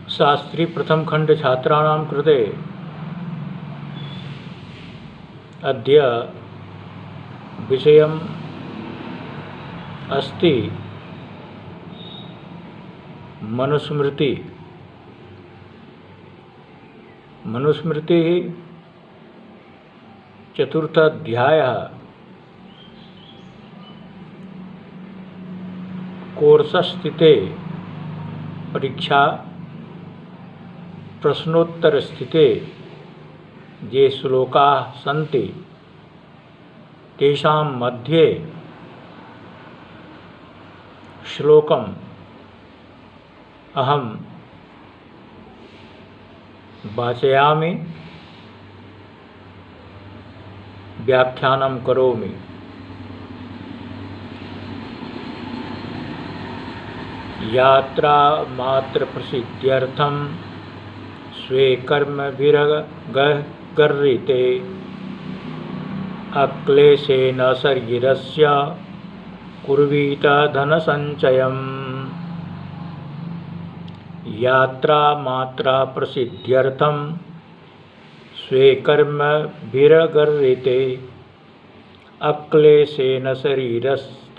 शास्त्री प्रथम खंड छात्राणां कृते अद्य विषयम् अस्ति मनुस्मृति। मनुस्मृतिः चतुर्थाध्यायः कोर्सस्थिते परीक्षा प्रश्नोत्तरस्थिते ये श्लोकाः सन्ति तेषां मध्ये श्लोकम् अहं वाचयामि, व्याख्यानं करोमि। यात्रा मात्र प्रसिद्ध्यर्थं स्वे कर्मभिर्गर्हिते अक्लेशेन शरीरस्य कुर्वीत धनसञ्चयम्। यात्रा मात्रा प्रसिद्ध्यर्थं स्वे कर्मभिर्गर्हिते अक्लेशेन शरीरस्थ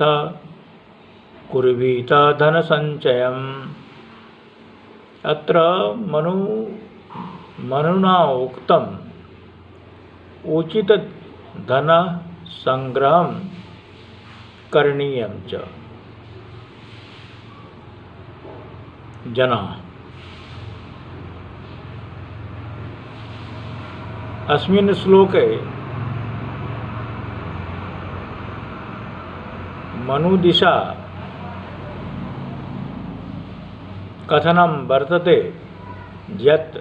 कुर्वीत धनसञ्चयम्। अत्र मनुना उक्तम् उचित धन संग्रहं करणीयं च। जनाः अस्मिन् श्लोके मनुदिशा कथनं वर्तते यत्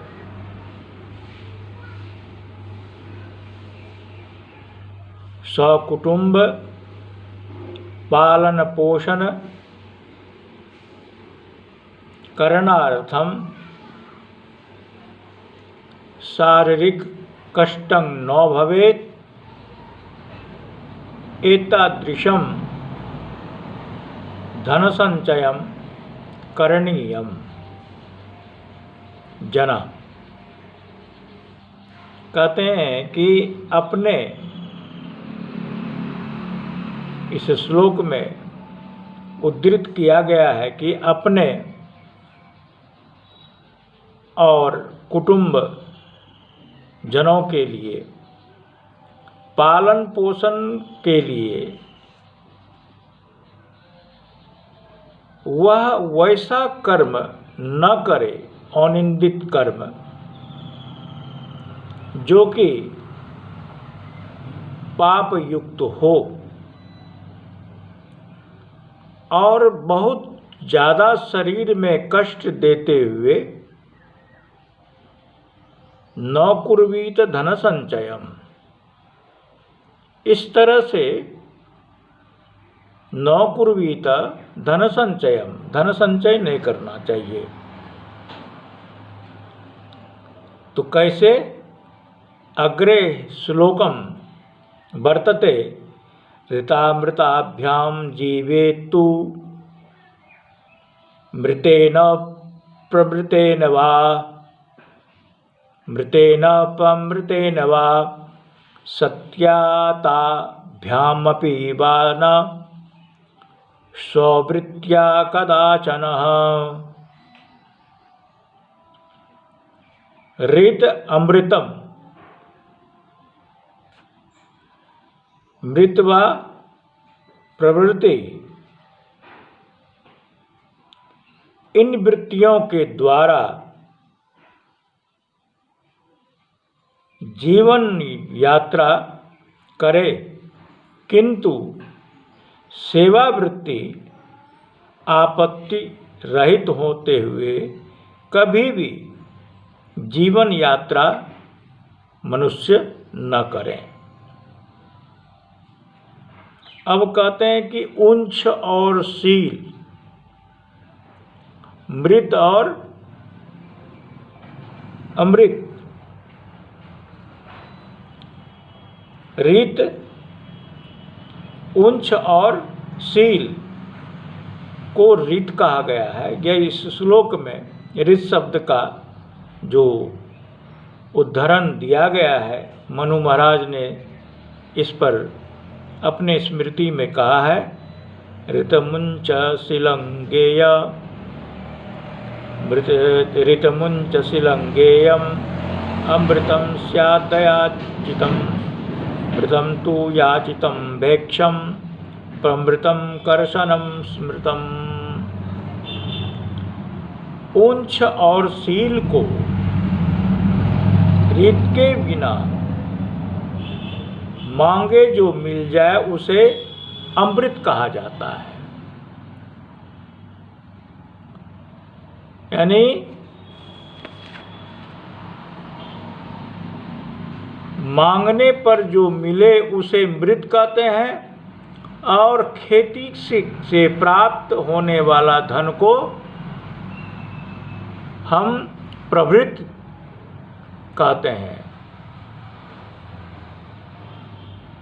सकुटुंब पालन पोषण करणार्थं शारीरिक कष्टं न भवेत् एतादृशं धनसञ्चयं करणीयम्। जना कहते हैं कि अपने इस श्लोक में उद्धृत किया गया है कि अपने और कुटुंब जनों के लिए पालन पोषण के लिए वह वैसा कर्म न करे, अनिंदित कर्म जो कि पाप युक्त हो और बहुत ज़्यादा शरीर में कष्ट देते हुए न कुर्वीत धन संचयम। इस तरह से न कुर्वीत धन संचयम, धन संचय नहीं करना चाहिए। तो कैसे? अग्रे श्लोकम वर्तते ऋतामृताभ्यां जीवेत्तु मृतेन प्रमृतेन वा मृतेन पमृतेन वा सत्याताभ्यामपि वा न स्ववृत्त्या कदाचन। ऋत अमृतम मृत व प्रवृत्ति, इन वृत्तियों के द्वारा जीवन यात्रा करे, किंतु सेवा वृत्ति आपत्ति रहित होते हुए कभी भी जीवन यात्रा मनुष्य न करें। अब कहते हैं कि उंच और शील, मृत और अमृत, ऋत, उंच और शील को ऋत कहा गया है। यह इस श्लोक में ऋत शब्द का जो उद्धरण दिया गया है, मनु महाराज ने इस पर अपने स्मृति में कहा है, ऋतमुंच शिलंगेय ऋतमुंच शिलंगेयम अमृतम स्यादयाचितम मृतम तु याचितम भैक्षम प्रमृतम कर्षणम स्मृतम। ऊंच और सील को रीत के बिना मांगे जो मिल जाए उसे अमृत कहा जाता है। यानी मांगने पर जो मिले उसे मृत कहते हैं, और खेती से प्राप्त होने वाला धन को हम प्रभृत कहते हैं।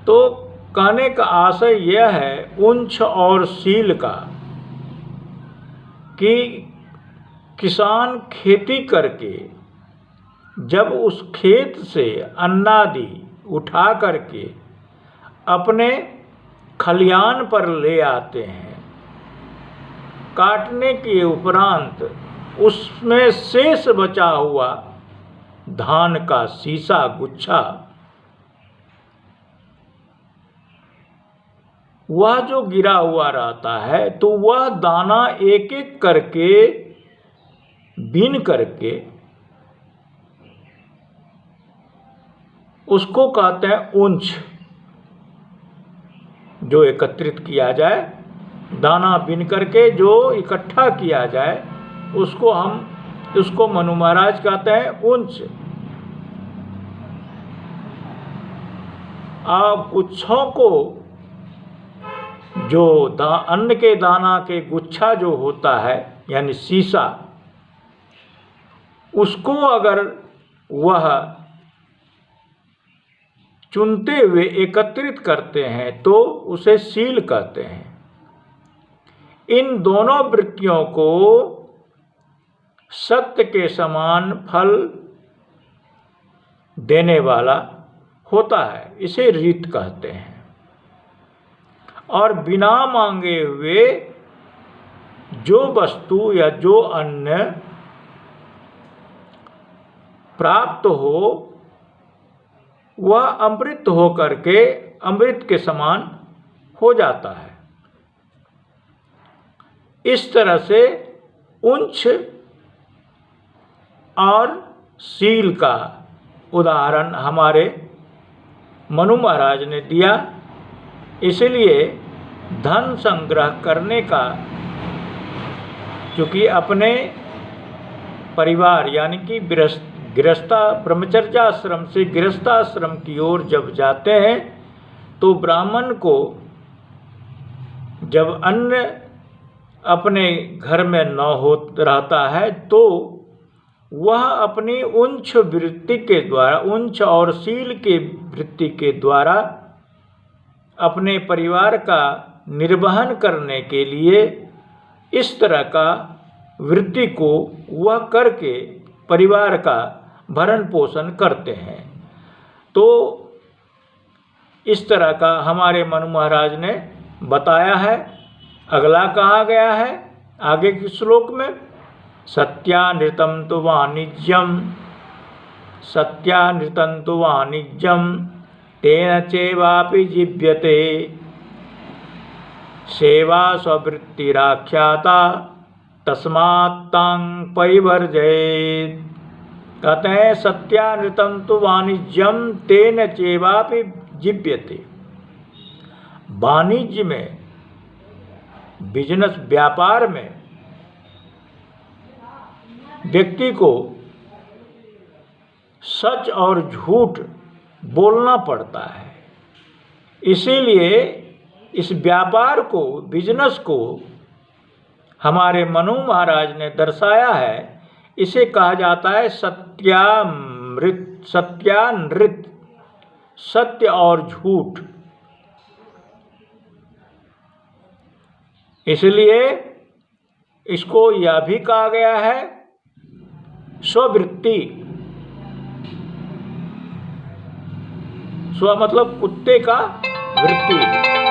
तो कहने का आशय यह है उंच और सील का कि किसान खेती करके जब उस खेत से अन्नादि उठा करके अपने खलियान पर ले आते हैं, काटने के उपरांत उसमें शेष बचा हुआ धान का सीसा गुच्छा, वह जो गिरा हुआ रहता है, तो वह दाना एक एक करके बीन करके उसको कहते हैं ऊंच। जो एकत्रित किया जाए, दाना बीन करके जो इकट्ठा किया जाए, उसको मनु महाराज कहते हैं ऊंच। आप गुच्छों को जो अन्न के दाना के गुच्छा जो होता है यानी सीसा, उसको अगर वह चुनते हुए एकत्रित करते हैं तो उसे सील कहते हैं। इन दोनों वृत्तियों को सत्य के समान फल देने वाला होता है, इसे रीत कहते हैं। और बिना मांगे हुए जो वस्तु या जो अन्न प्राप्त हो वह अमृत हो करके अमृत के समान हो जाता है। इस तरह से उंच और सील का उदाहरण हमारे मनु महाराज ने दिया। इसलिए धन संग्रह करने का, क्योंकि अपने परिवार यानी कि ब्रह्मचर्याश्रम से गृहस्थाश्रम की ओर जब जाते हैं तो ब्राह्मण को जब अन्न अपने घर में न हो रहता है तो वह अपनी उंच वृत्ति के द्वारा, उंच और सील के वृत्ति के द्वारा अपने परिवार का निर्वहन करने के लिए इस तरह का वृत्ति को वह करके परिवार का भरण पोषण करते हैं। तो इस तरह का हमारे मनु महाराज ने बताया है। अगला कहा गया है आगे के श्लोक में, सत्यानृतं तु वाणिज्यम सत्यानृतं तु वाणिज्यम तेन चैवापि जीव्यते सेवा स्ववृत्तिराख्याता तस्मात् तां परिवर्जयेत्। कहते हैं सत्यानृतं तु वाणिज्यम तेन चैवापि जीव्यते। वाणिज्य में, बिजनेस व्यापार में व्यक्ति को सच और झूठ बोलना पड़ता है। इसीलिए इस व्यापार को, बिजनेस को हमारे मनु महाराज ने दर्शाया है। इसे कहा जाता है सत्यामृत, सत्यानृत, सत्य और झूठ। इसलिए इसको यह भी कहा गया है स्ववृत्ति, स्व मतलब कुत्ते का वृत्ति,